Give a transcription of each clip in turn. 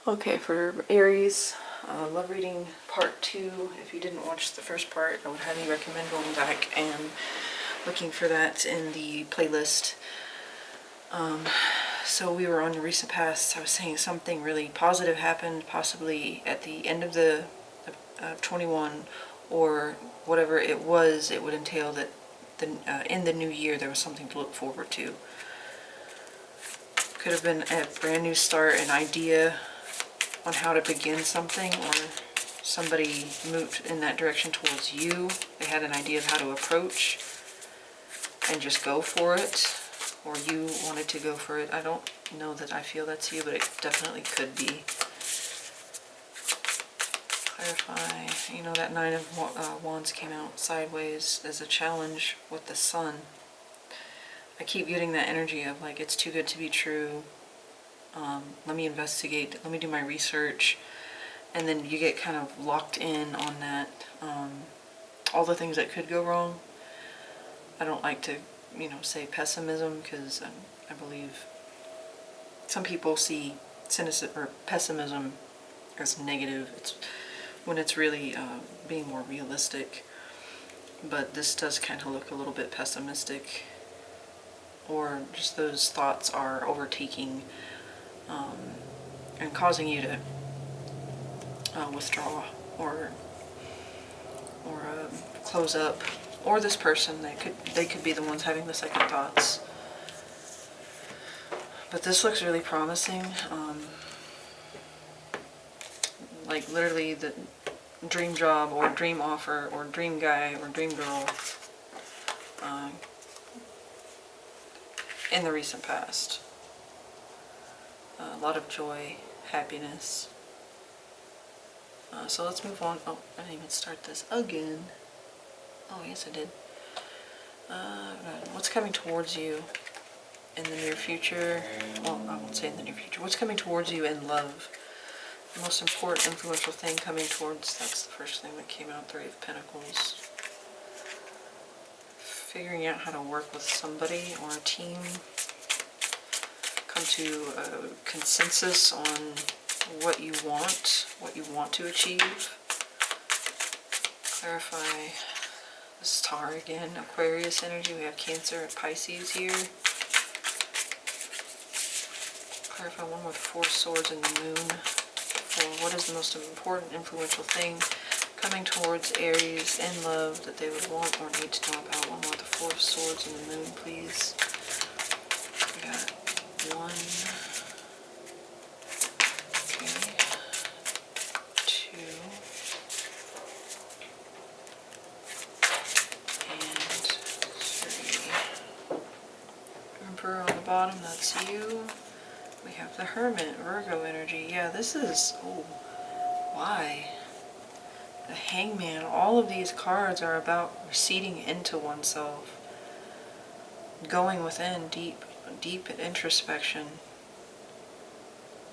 Okay, for Aries, love reading part 2. If you didn't watch the first part, I would highly recommend going back and looking for that in the playlist. So we were on the recent past. I was saying something really positive happened, possibly at the end of the 21, or whatever it was. It would entail that in the new year there was something to look forward to. Could have been a brand new start, an idea on how to begin something, or somebody moved in that direction towards you. They had an idea of how to approach and just go for it, or you wanted to go for it. I don't know that I feel that's you, but it definitely could be. Clarify. You know, that Nine of Wands came out sideways as a challenge with the Sun. I keep getting that energy of like, it's too good to be true. Let me investigate, let me do my research, and then you get kind of locked in on that, all the things that could go wrong. I don't like to, say pessimism, because I believe some people see cynicism or pessimism as negative. It's when it's really being more realistic. But this does kind of look a little bit pessimistic, or just those thoughts are overtaking and causing you to withdraw or close up, or this person, they could be the ones having the second thoughts. But this looks really promising. Like literally the dream job or dream offer or dream guy or dream girl in the recent past. A lot of joy, happiness. So let's move on. Oh, I didn't even start this again. Oh, yes I did. What's coming towards you in the near future? Well, I won't say in the near future. What's coming towards you in love? The most important, influential thing coming towards, that's the first thing that came out, Three of Pentacles. Figuring out how to work with somebody or a team. Come to a consensus on what you want to achieve. Clarify the star again, Aquarius energy. We have Cancer and Pisces here. Clarify one with Four Swords and the Moon. For what is the most important, influential thing coming towards Aries in love that they would want or need to know about. One more with the Four of Swords and the Moon, please. We got one. On the bottom, that's you. We have the Hermit, Virgo energy. Yeah, this is, why? The Hangman. All of these cards are about receding into oneself, going within, deep introspection,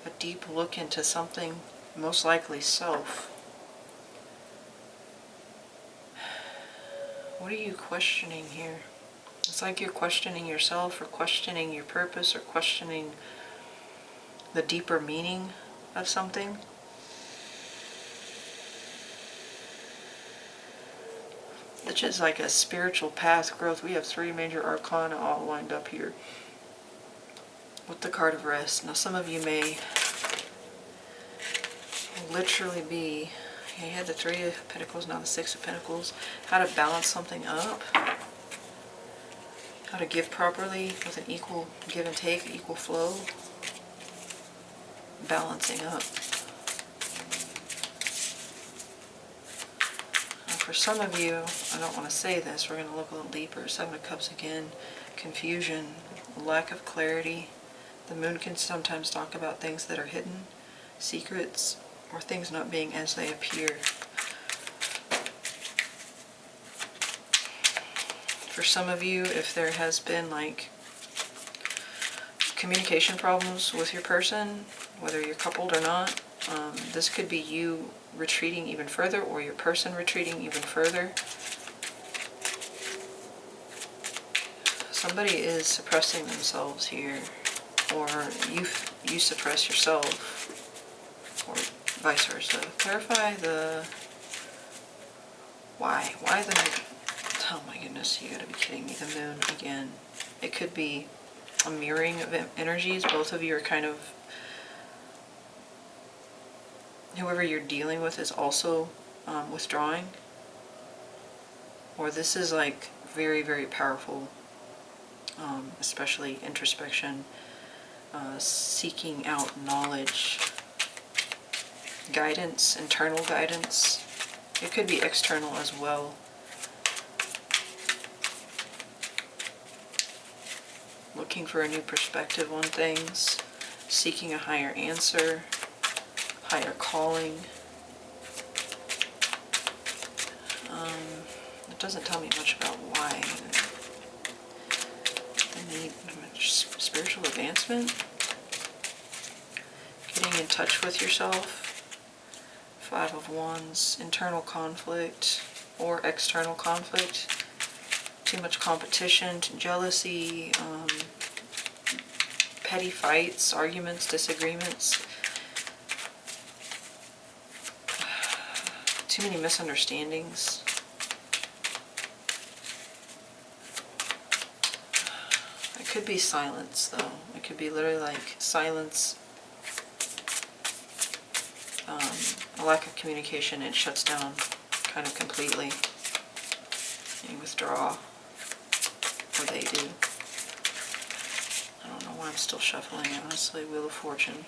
a deep look into something, most likely self. What are you questioning here? It's like you're questioning yourself, or questioning your purpose, or questioning the deeper meaning of something. Which is like a spiritual path growth. We have 3 major arcana all lined up here with the card of rest. Now some of you may literally be, you had the 3 of Pentacles, now the 6 of Pentacles. How to balance something up. How to give properly with an equal give and take, equal flow. Balancing up. And for some of you, I don't want to say this, we're going to look a little deeper. 7 of Cups again. Confusion, lack of clarity. The Moon can sometimes talk about things that are hidden, secrets, or things not being as they appear. For some of you, if there has been like communication problems with your person, whether you're coupled or not, this could be you retreating even further, or your person retreating even further. Somebody is suppressing themselves here, or you suppress yourself. vice versa. Clarify the why. Why the, oh my goodness, you gotta be kidding me. The moon again. It could be a mirroring of energies. Both of you are kind of, whoever you're dealing with is also withdrawing. Or this is like very, very powerful, especially introspection, seeking out knowledge, guidance, internal guidance. It could be external as well. Looking for a new perspective on things, seeking a higher answer, higher calling. It doesn't tell me much about why. The need spiritual advancement, getting in touch with yourself. 5 of Wands, internal conflict or external conflict. Too much competition, jealousy, petty fights, arguments, disagreements. Too many misunderstandings. It could be silence, though. It could be literally like silence, a lack of communication. It shuts down kind of completely. You withdraw, or they do. I don't know why I'm still shuffling, honestly. Wheel of Fortune.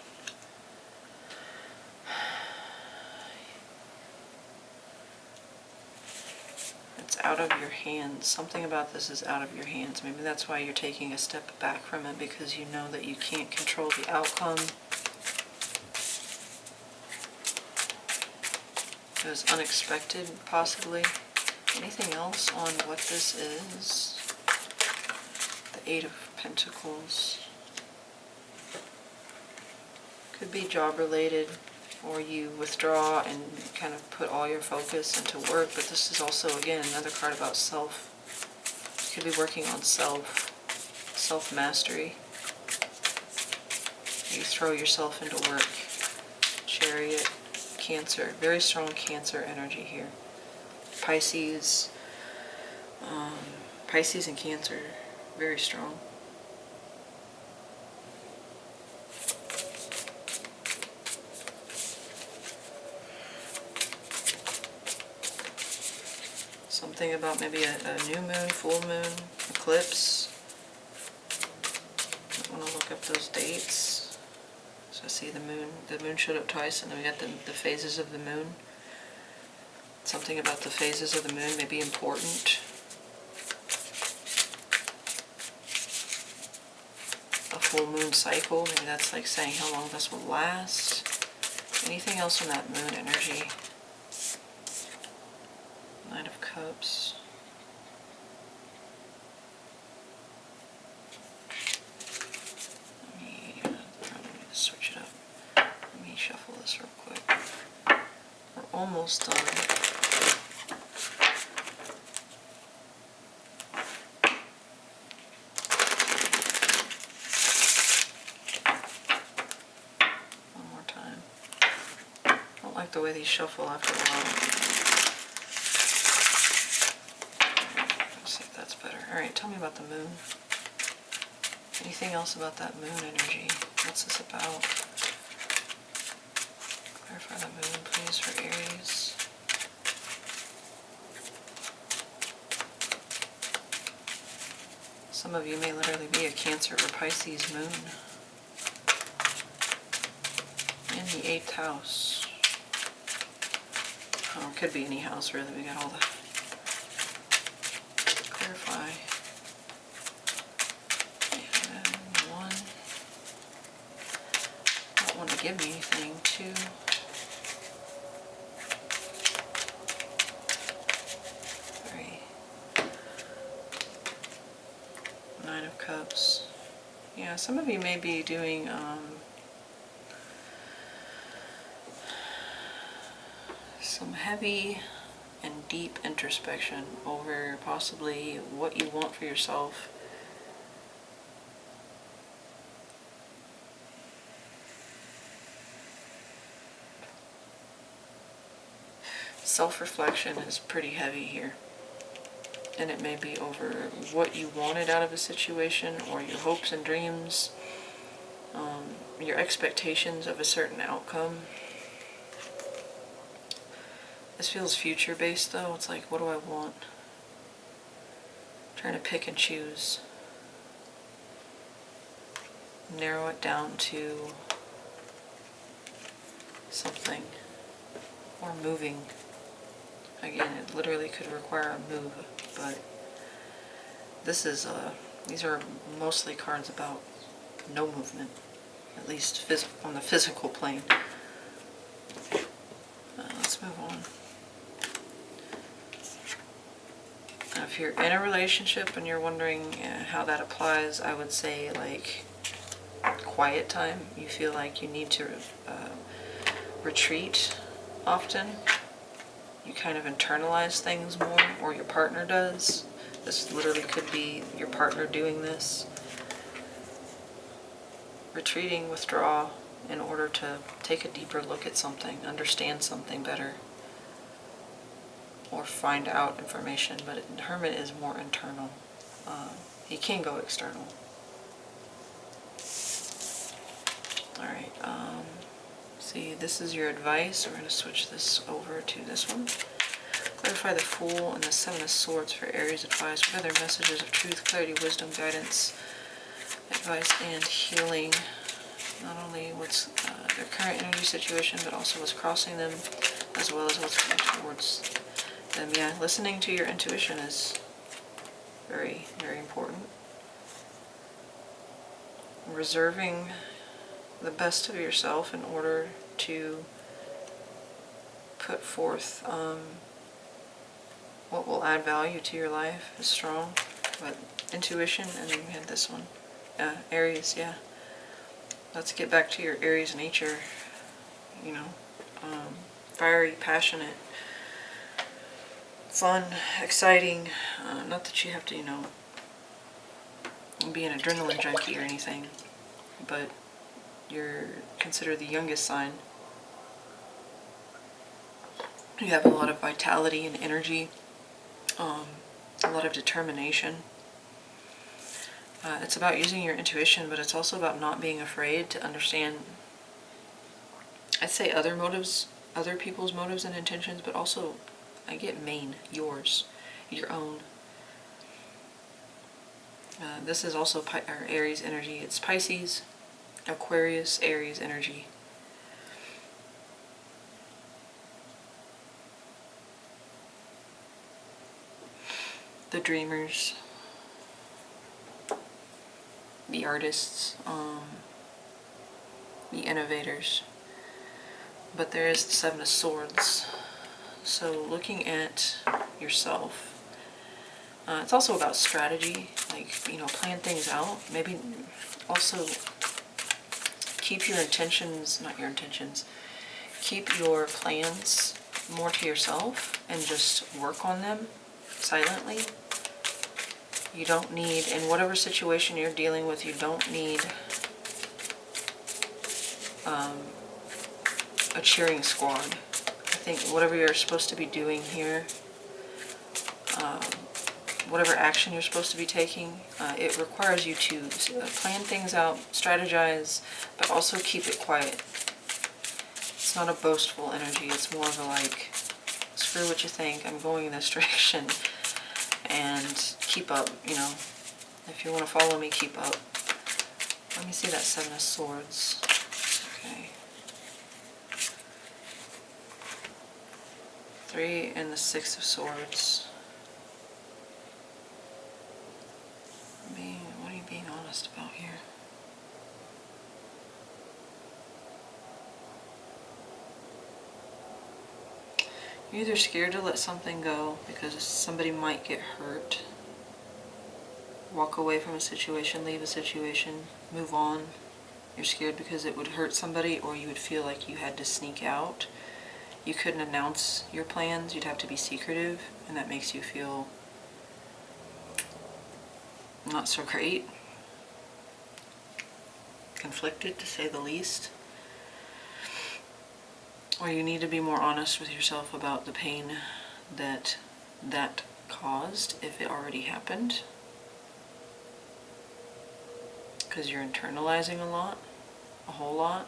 It's out of your hands. Something about this is out of your hands. Maybe that's why you're taking a step back from it, because you know that you can't control the outcome. It was unexpected, possibly. Anything else on what this is? The 8 of Pentacles. Could be job related, or you withdraw and kind of put all your focus into work, but this is also, again, another card about self. You could be working on self-mastery. You throw yourself into work. Chariot, Cancer, very strong Cancer energy here. Pisces, Pisces and Cancer, very strong. Something about maybe a new moon, full moon, eclipse. I want to look up those dates. So I see the moon showed up twice, and then we got the phases of the moon. Something about the phases of the moon may be important. A full moon cycle, maybe that's like saying how long this will last. Anything else on that moon energy? Knight of Cups. Let me switch it up. Let me shuffle this real quick. We're almost done. One more time. I don't like the way these shuffle after a while. Better. Alright, tell me about the moon. Anything else about that moon energy? What's this about? Clarify the moon, please, for Aries. Some of you may literally be a Cancer or Pisces moon. In the 8th house. Oh, it could be any house, really. We got all the... Clarify. And 1. Don't want to give me anything. 2. 3. 9 of Cups. Yeah, some of you may be doing some heavy and deep introspection over possibly what you want for yourself. Self-reflection is pretty heavy here. And it may be over what you wanted out of a situation, or your hopes and dreams, your expectations of a certain outcome. This feels future-based though. It's like, what do I want? Trying to pick and choose. Narrow it down to something. Or moving. Again, it literally could require a move, but these are mostly cards about no movement, at least on the physical plane. Let's move on. Now, if you're in a relationship and you're wondering how that applies, I would say like quiet time. You feel like you need to retreat often. You kind of internalize things more, or your partner does. This literally could be your partner doing this. Retreating, withdraw, in order to take a deeper look at something, understand something better, or find out information. But Hermit is more internal. He can go external. Alright, see, this is your advice. We're going to switch this over to this one. Clarify the Fool and the Seven of Swords for Aries advice. What are their messages of truth, clarity, wisdom, guidance, advice, and healing? Not only what's their current energy situation, but also what's crossing them, as well as what's coming towards them. Yeah, listening to your intuition is very, very important. Reserving the best of yourself in order to put forth what will add value to your life is strong. But intuition, and then we had this one, Aries. Yeah, let's get back to your Aries nature. You know, fiery, passionate, fun, exciting. Not that you have to, you know, be an adrenaline junkie or anything, but you're considered the youngest sign. You have a lot of vitality and energy, a lot of determination. It's about using your intuition, but it's also about not being afraid to understand, I'd say, other motives, other people's motives and intentions, but also, I get yours, your own. This is also Aries energy. It's Pisces, Aquarius, Aries energy. The dreamers, the artists, the innovators. But there is the Seven of Swords. So looking at yourself. It's also about strategy, like, you know, plan things out. Maybe also keep your intentions, not your intentions, keep your plans more to yourself and just work on them silently. You don't need, in whatever situation you're dealing with, you don't need a cheering squad. I think whatever you're supposed to be doing here, whatever action you're supposed to be taking, it requires you to plan things out, strategize, but also keep it quiet. It's not a boastful energy. It's more of a like, screw what you think, I'm going in this direction, and keep up, you know. If you want to follow me, keep up. Let me see that Seven of Swords. Okay. 3 and the Six of Swords. What are you being honest about here? You're either scared to let something go because somebody might get hurt, walk away from a situation, leave a situation, move on. You're scared because it would hurt somebody, or you would feel like you had to sneak out. You couldn't announce your plans, you'd have to be secretive, and that makes you feel not so great. Conflicted, to say the least. Or you need to be more honest with yourself about the pain that caused, if it already happened. Because you're internalizing a whole lot.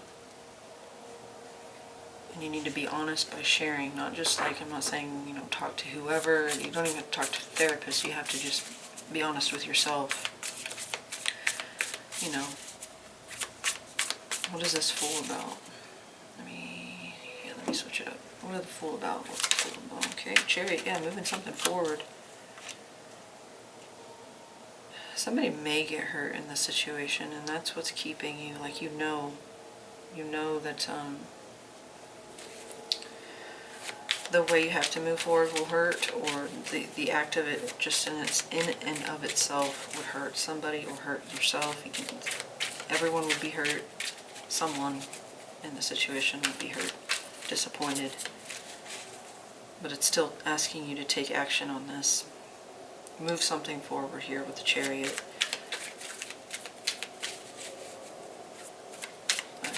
And you need to be honest by sharing, not just like, I'm not saying, talk to whoever, you don't even have to talk to a therapist, you have to just be honest with yourself. What is this Fool about? Let me switch it up. What is the Fool about? What's the Fool about? Okay, Chariot, yeah, moving something forward. Somebody may get hurt in this situation, and that's what's keeping you, like, you know that, the way you have to move forward will hurt, or the act of it just in and of itself would hurt somebody or hurt yourself. Everyone would be hurt. Someone in the situation would be hurt, disappointed. But it's still asking you to take action on this. Move something forward here with the Chariot.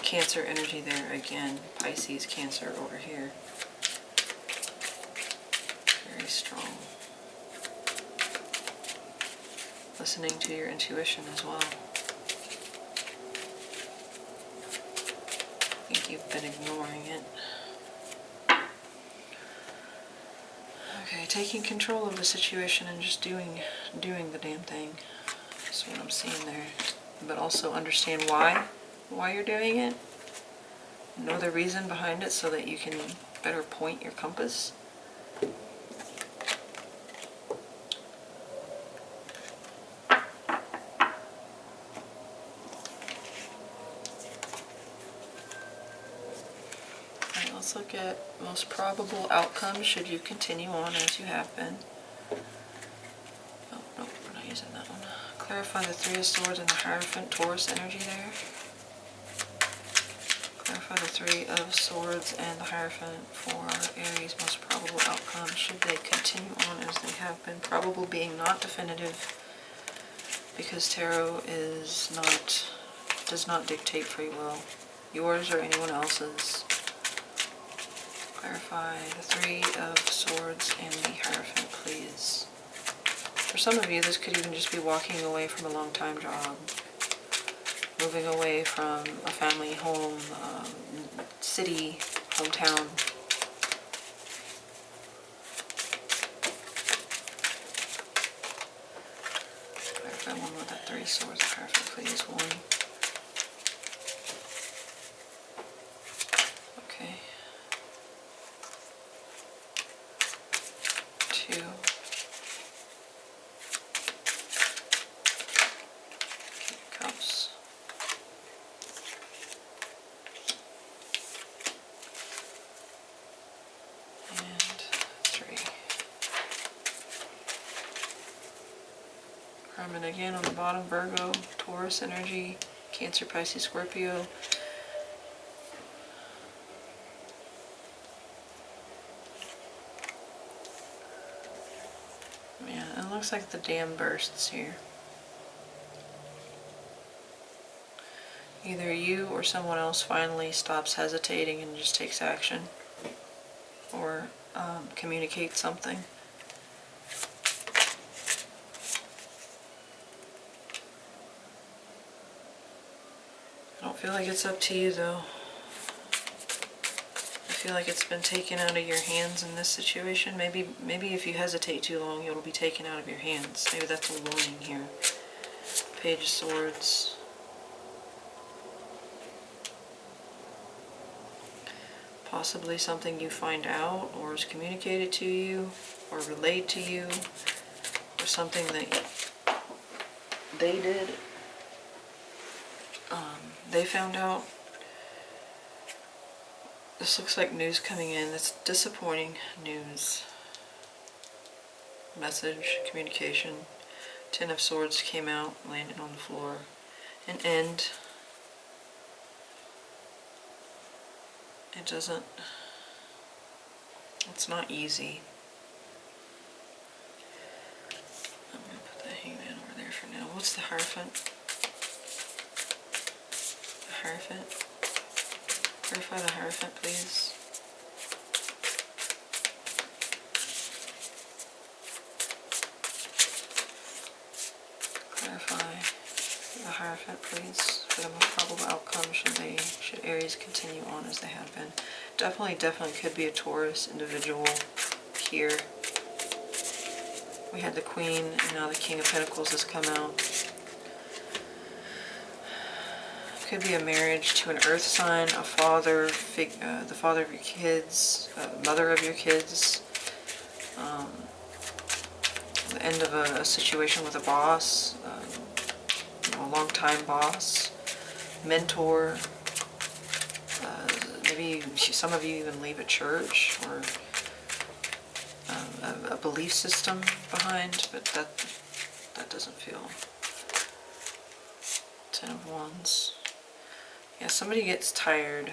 Cancer energy there again. Pisces, Cancer over here. Very strong. Listening to your intuition as well. I think you've been ignoring it. Okay, taking control of the situation and just doing the damn thing. That's what I'm seeing there. But also understand why you're doing it. Know the reason behind it so that you can better point your compass. Alright, let's look at most probable outcomes should you continue on as you have been. Oh, no, we're not using that one. Clarify the Three of Swords and the Hierophant, Taurus energy there. Clarify the Three of Swords and the Hierophant for Aries' most probable outcome should they continue on as they have been. Probable being not definitive, because tarot does not dictate free will. Yours or anyone else's. Clarify the Three of Swords and the Hierophant, please. For some of you, this could even just be walking away from a long-time job. Moving away from a family, home, city, hometown. Clarify one with that Three of Swords, Hierophant, please. One. Okay. Two. Cups. And again on the bottom, Virgo, Taurus energy, Cancer, Pisces, Scorpio. Yeah, it looks like the dam bursts here. Either you or someone else finally stops hesitating and just takes action, or communicates something. I don't feel like it's up to you though. I feel like it's been taken out of your hands in this situation. Maybe if you hesitate too long, it'll be taken out of your hands. Maybe that's a warning here. Page of Swords. Possibly something you find out or is communicated to you or relayed to you, or something that they did. They found out. This looks like news coming in. That's disappointing news. Message, communication. Ten of Swords came out, landed on the floor. An end. It's not easy. I'm going to put the Hangman over there for now. What's the Hierophant? The Hierophant? Clarify the Hierophant, please. Clarify the Hierophant, please, for the most probable outcome should Aries continue on as they have been. Definitely could be a Taurus individual here. We had the Queen, and now the King of Pentacles has come out. Could be a marriage to an earth sign, a father, the father of your kids, mother of your kids. The end of a situation with a boss, a long-time boss, mentor. Maybe some of you even leave a church or a belief system behind, but that doesn't feel. 10 of Wands. Yeah, somebody gets tired.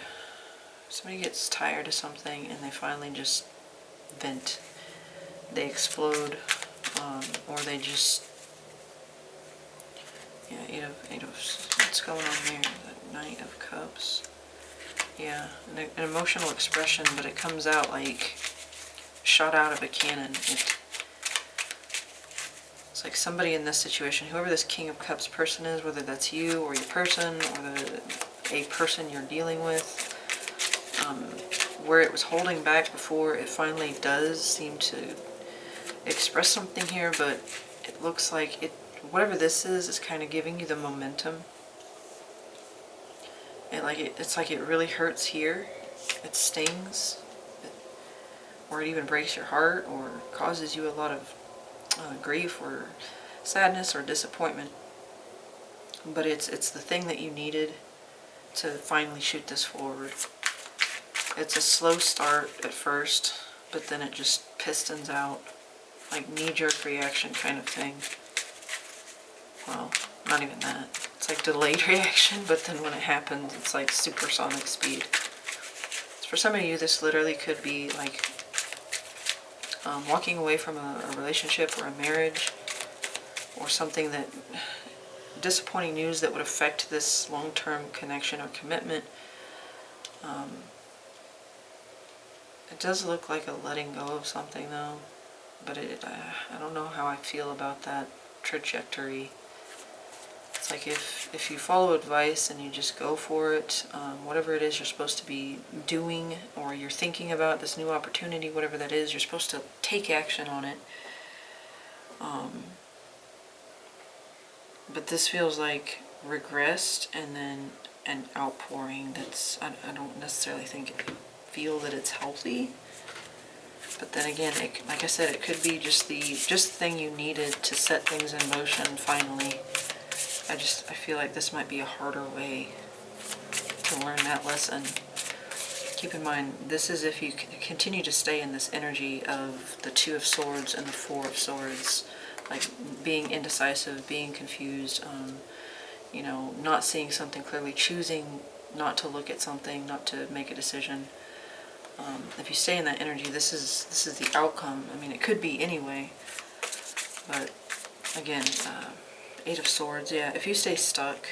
Somebody gets tired of something and they finally just vent. They explode, or they just, yeah, eight of, what's going on here? The Knight of Cups. Yeah, an emotional expression, but it comes out like shot out of a cannon. It's like somebody in this situation, whoever this King of Cups person is, whether that's you or your person or a person you're dealing with, where it was holding back before, it finally does seem to express something here, but it looks like whatever this is kind of giving you the momentum. And it's like it really hurts here. It stings, or it even breaks your heart, or causes you a lot of grief or sadness or disappointment. But it's the thing that you needed to finally shoot this forward. It's a slow start at first, but then it just pistons out, like knee-jerk reaction kind of thing. Well, not even that. It's like delayed reaction, but then when it happens, it's like supersonic speed. For some of you, this literally could be like walking away from a relationship or a marriage, or something that, disappointing news that would affect this long-term connection or commitment. It does look like a letting go of something though, but I don't know how I feel about that trajectory. It's like if you follow advice and you just go for it, whatever it is you're supposed to be doing, or you're thinking about this new opportunity, whatever that is, you're supposed to take action on it. But this feels like regressed and then an outpouring that's, I don't necessarily feel that it's healthy. But then again, like I said, it could be just the thing you needed to set things in motion finally. I feel like this might be a harder way to learn that lesson. Keep in mind, this is if you continue to stay in this energy of the Two of Swords and the Four of Swords, like being indecisive, being confused, not seeing something clearly, choosing not to look at something, not to make a decision. If you stay in that energy, this is the outcome. I mean, it could be anyway, but again, Eight of Swords, yeah, if you stay stuck,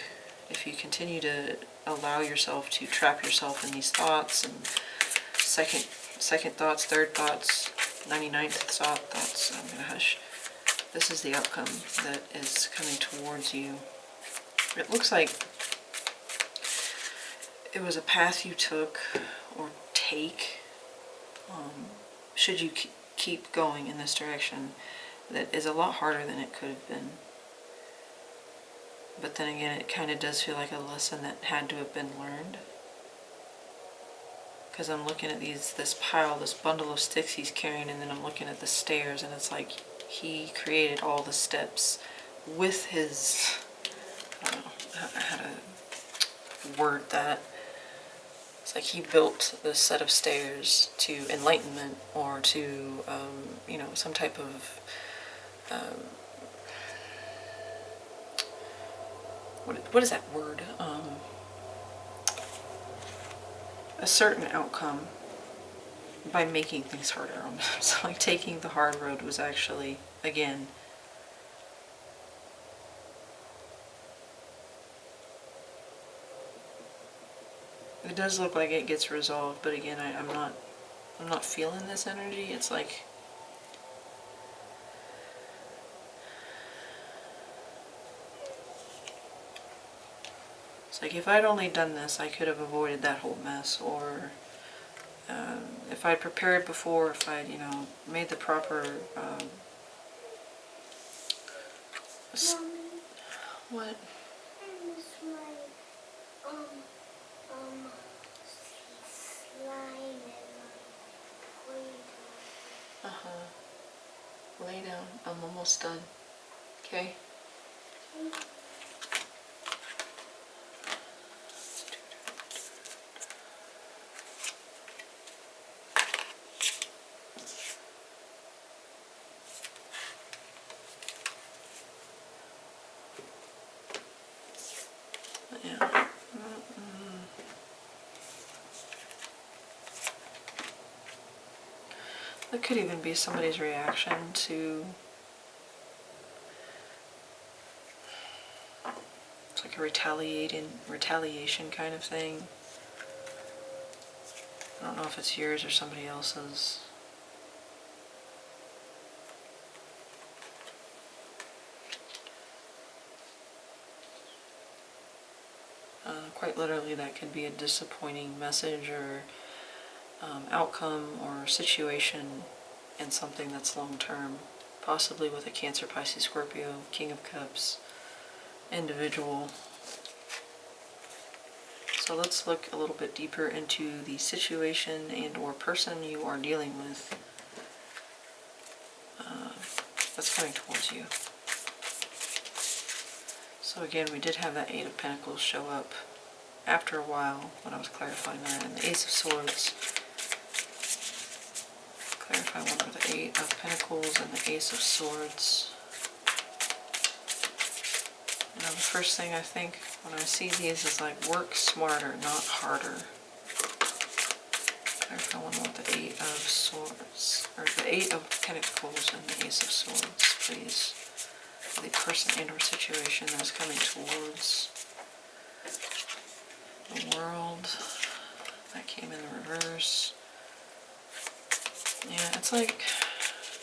if you continue to allow yourself to trap yourself in these thoughts, and second thoughts, third thoughts, 99th thoughts, I'm going to hush. This is the outcome that is coming towards you. It looks like it was a path you took or take, should you keep going in this direction, that is a lot harder than it could have been. But then again, it kind of does feel like a lesson that had to have been learned. Because I'm looking at this pile, this bundle of sticks he's carrying, and then I'm looking at the stairs, and it's like he created all the steps with his, I don't know how to word that. It's like he built this set of stairs to enlightenment, or to, some type of, what is that word? A certain outcome by making things harder on them. So like taking the hard road was actually, again, it does look like it gets resolved, but again, I'm not feeling this energy. It's like It's like if I'd only done this, I could have avoided that whole mess, or if I'd prepared before, if I'd, you know, made the proper, Mommy, what? I miss my, slime and my Play-Doh. Lay down. I'm almost done. Okay? Yeah. That could even be somebody's reaction to, it's like a retaliation kind of thing. I don't know if it's yours or somebody else's. Quite literally, that could be a disappointing message or outcome or situation in something that's long term, possibly with a Cancer, Pisces, Scorpio, King of Cups individual. So let's look a little bit deeper into the situation and or person you are dealing with that's coming towards you. So again, we did have that Eight of Pentacles show up after a while when I was clarifying that, and the Ace of Swords. Clarify one with the Eight of Pentacles and the Ace of Swords. Now the first thing I think when I see these is like, work smarter, not harder. Clarify one with the Eight of Swords, or the Eight of Pentacles and the Ace of Swords, please. The person and or situation that is coming towards the World. That came in the reverse. Yeah, it's like,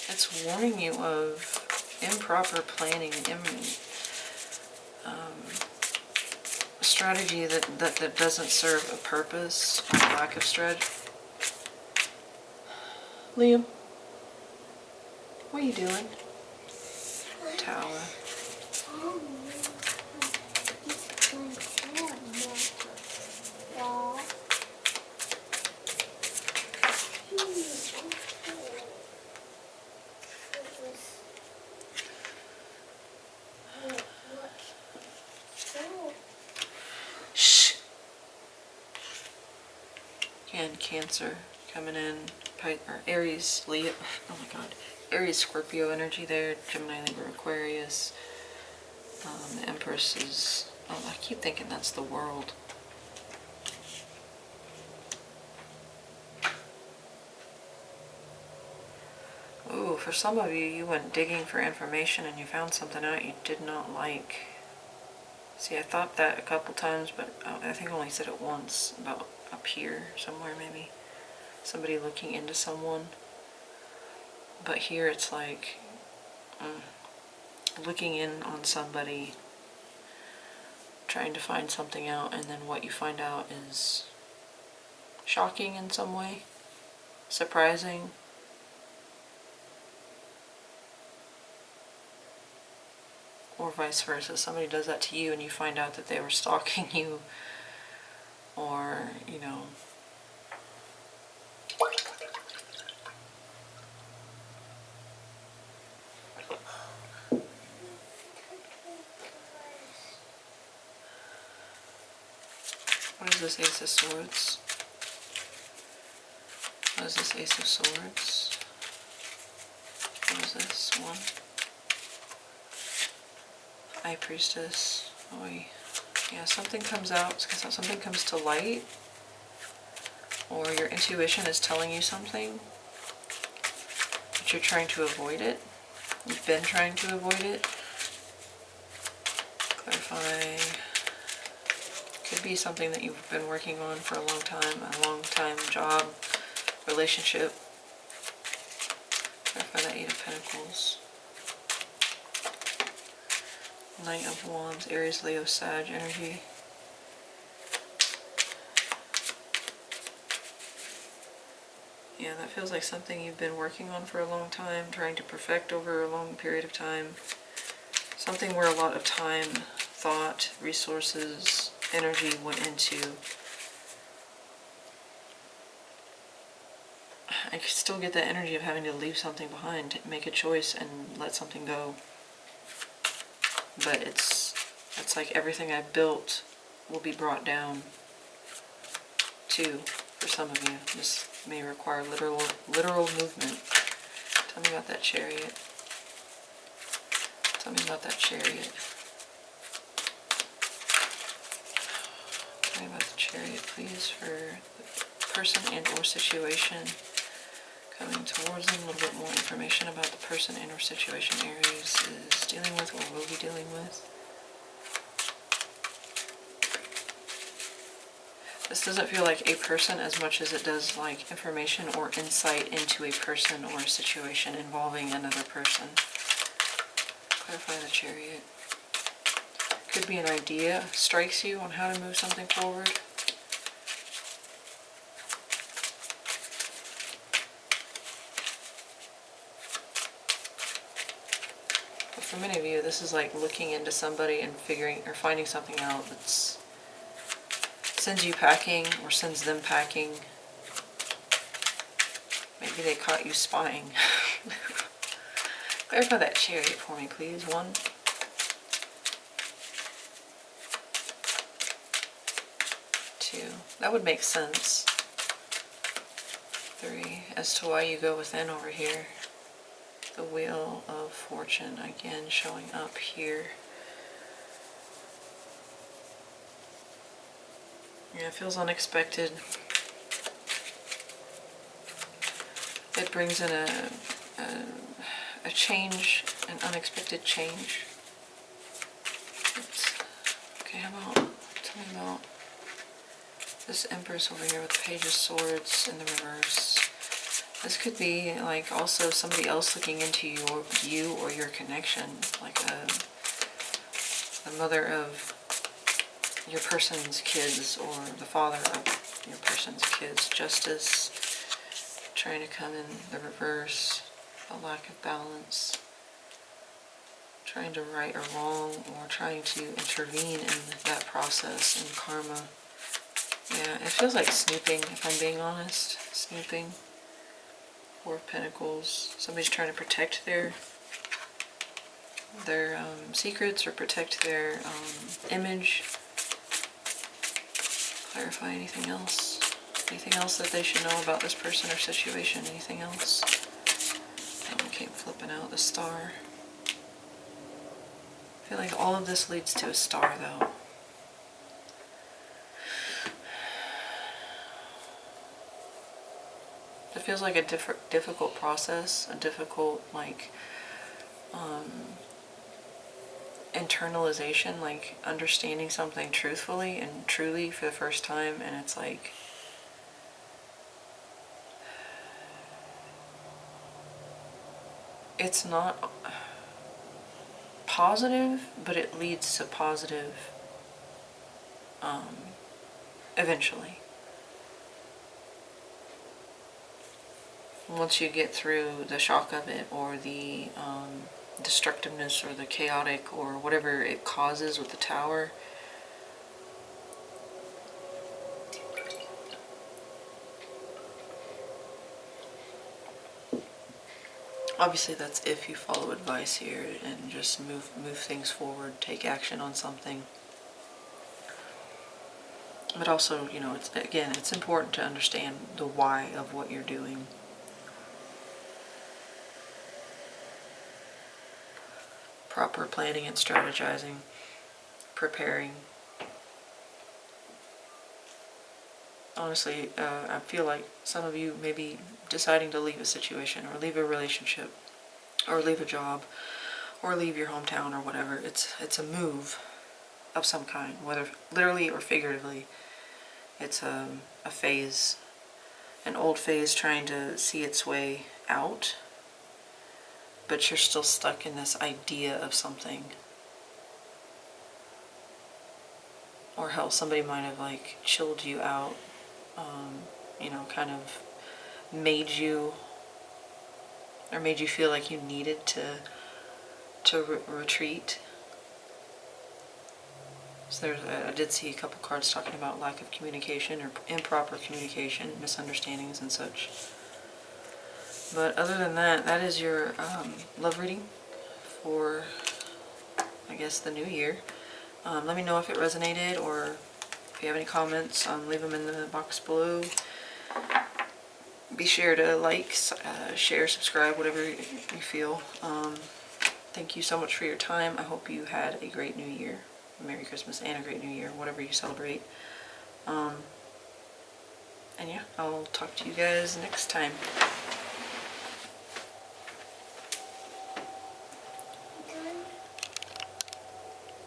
it's warning you of improper planning, a strategy that doesn't serve a purpose, or lack of strategy. Liam, what are you doing? Tower. Shh. And Cancer coming in, or Aries, Leo. Oh my God, Aries, Scorpio energy there. Gemini, Libra, Aquarius. The Empress is. Oh, I keep thinking that's the World. Ooh, for some of you, you went digging for information and you found something out you did not like. See, I thought that a couple times, but I think I only said it once, about up here somewhere maybe. Somebody looking into someone. But here it's like looking in on somebody, trying to find something out, and then what you find out is shocking in some way, surprising. Or vice versa. Somebody does that to you and you find out that they were stalking you, or, you know, what is this Ace of Swords? What is this Ace of Swords? What is this one? High Priestess. Oh, yeah, something comes out, something comes to light, or your intuition is telling you something, but you're trying to avoid it. You've been trying to avoid it. Clarify. Could be something that you've been working on for a long time job, relationship. Clarify that Eight of Pentacles. Knight of Wands, Aries, Leo, Sag energy. Yeah, that feels like something you've been working on for a long time, trying to perfect over a long period of time. Something where a lot of time, thought, resources, energy went into. I could still get that energy of having to leave something behind, make a choice and let something go. But it's like everything I built will be brought down too for some of you. This may require literal movement. Tell me about that Chariot. Tell me about that Chariot. Tell me about the Chariot, please, for the person and or situation coming towards them. A little bit more information about the person and or situation Aries is dealing with or will be dealing with. This doesn't feel like a person as much as it does like information or insight into a person or a situation involving another person. Clarify the Chariot. Could be an idea strikes you on how to move something forward. But for many of you, this is like looking into somebody and figuring or finding something out that's sends you packing or sends them packing. Maybe they caught you spying. Clarify that Chariot for me, please. 1, 2. That would make sense. 3. As to why you go within over here. The Wheel of Fortune again showing up here. Yeah, it feels unexpected. It brings in a change, an unexpected change. Oops. Okay, how about, tell me about this Empress over here with the Page of Swords in the reverse. This could be like also somebody else looking into you or your connection, like the mother of your person's kids or the father of your person's kids. Justice trying to come in the reverse, a lack of balance, trying to right or wrong or trying to intervene in that process in karma. Yeah, it feels like snooping, if I'm being honest. Snooping. 4 of Pentacles. Somebody's trying to protect their secrets or protect their image. Clarify anything else. Anything else that they should know about this person or situation? Anything else? That one came flipping out, the Star. I feel like all of this leads to a star, though. It feels like a difficult process, a difficult, like, internalization, like understanding something truthfully and truly for the first time, and it's like, it's not positive, but it leads to positive eventually. Once you get through the shock of it or the destructiveness or the chaotic or whatever it causes with the Tower, obviously that's if you follow advice here and just move things forward, take action on something. But also, you know, it's important to understand the why of what you're doing. Proper planning and strategizing, preparing. Honestly, I feel like some of you may be deciding to leave a situation or leave a relationship or leave a job or leave your hometown or whatever. It's a move of some kind, whether literally or figuratively. It's a phase, an old phase trying to see its way out, but you're still stuck in this idea of something. Or hell, somebody might have like chilled you out, you know, kind of made you feel like you needed to retreat. So I did see a couple cards talking about lack of communication or improper communication, misunderstandings and such. But other than that, that is your love reading for, I guess, the new year. Let me know if it resonated, or if you have any comments, leave them in the box below. Be sure to like, share, subscribe, whatever you feel. Thank you so much for your time. I hope you had a great new year. Merry Christmas and a great new year, whatever you celebrate. And yeah, I'll talk to you guys next time.